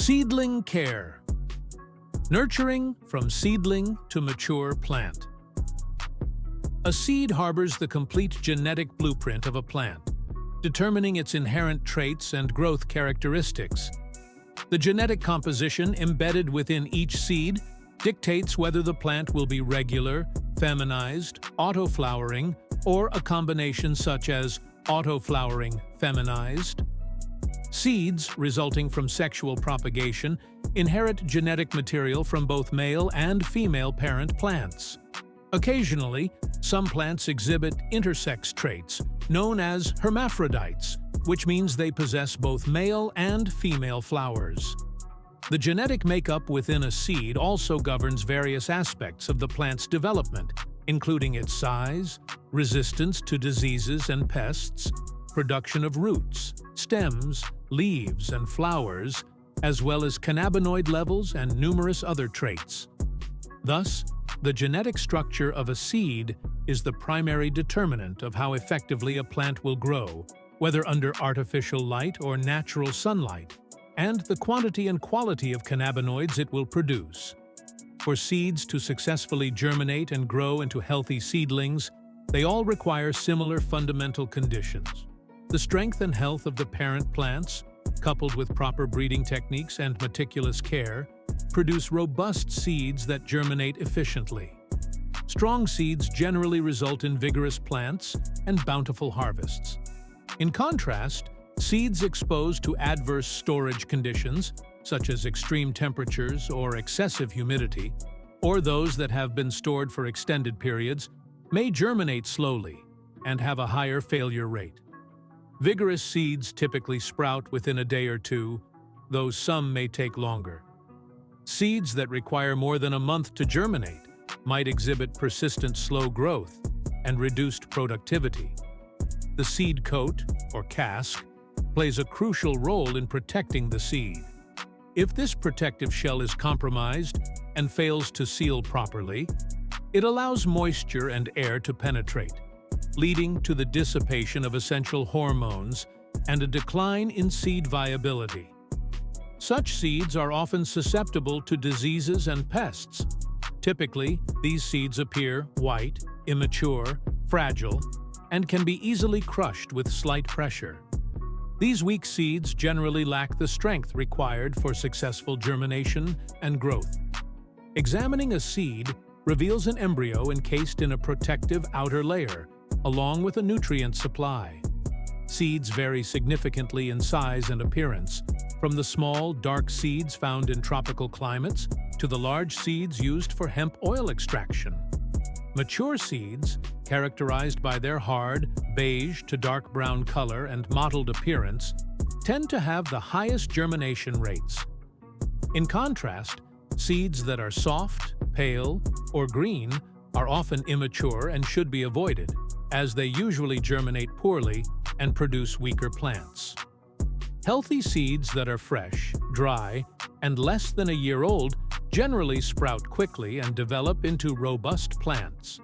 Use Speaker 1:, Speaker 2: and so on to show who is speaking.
Speaker 1: Seedling care. Nurturing from seedling to mature plant. A seed harbors the complete genetic blueprint of a plant, determining its inherent traits and growth characteristics. The genetic composition embedded within each seed dictates whether the plant will be regular, feminized, auto-flowering, or a combination such as auto-flowering, feminized. Seeds, resulting from sexual propagation, inherit genetic material from both male and female parent plants. Occasionally, some plants exhibit intersex traits, known as hermaphrodites, which means they possess both male and female flowers. The genetic makeup within a seed also governs various aspects of the plant's development, including its size, resistance to diseases and pests, production of roots, stems, leaves, and flowers, as well as cannabinoid levels and numerous other traits. Thus, the genetic structure of a seed is the primary determinant of how effectively a plant will grow, whether under artificial light or natural sunlight, and the quantity and quality of cannabinoids it will produce. For seeds to successfully germinate and grow into healthy seedlings, they all require similar fundamental conditions. The strength and health of the parent plants, coupled with proper breeding techniques and meticulous care, produce robust seeds that germinate efficiently. Strong seeds generally result in vigorous plants and bountiful harvests. In contrast, seeds exposed to adverse storage conditions, such as extreme temperatures or excessive humidity, or those that have been stored for extended periods, may germinate slowly and have a higher failure rate. Vigorous seeds typically sprout within a day or two, though some may take longer. Seeds that require more than a month to germinate might exhibit persistent slow growth and reduced productivity. The seed coat, or casque, plays a crucial role in protecting the seed. If this protective shell is compromised and fails to seal properly, it allows moisture and air to penetrate, leading to the dissipation of essential hormones and a decline in seed viability. Such seeds are often susceptible to diseases and pests. Typically, these seeds appear white, immature, fragile, and can be easily crushed with slight pressure. These weak seeds generally lack the strength required for successful germination and growth. Examining a seed reveals an embryo encased in a protective outer layer, along with a nutrient supply. Seeds vary significantly in size and appearance, from the small, dark seeds found in tropical climates to the large seeds used for hemp oil extraction. Mature seeds, characterized by their hard, beige to dark brown color and mottled appearance, tend to have the highest germination rates. In contrast, seeds that are soft, pale, or green are often immature and should be avoided, as they usually germinate poorly and produce weaker plants. Healthy seeds that are fresh, dry, and less than a year old generally sprout quickly and develop into robust plants.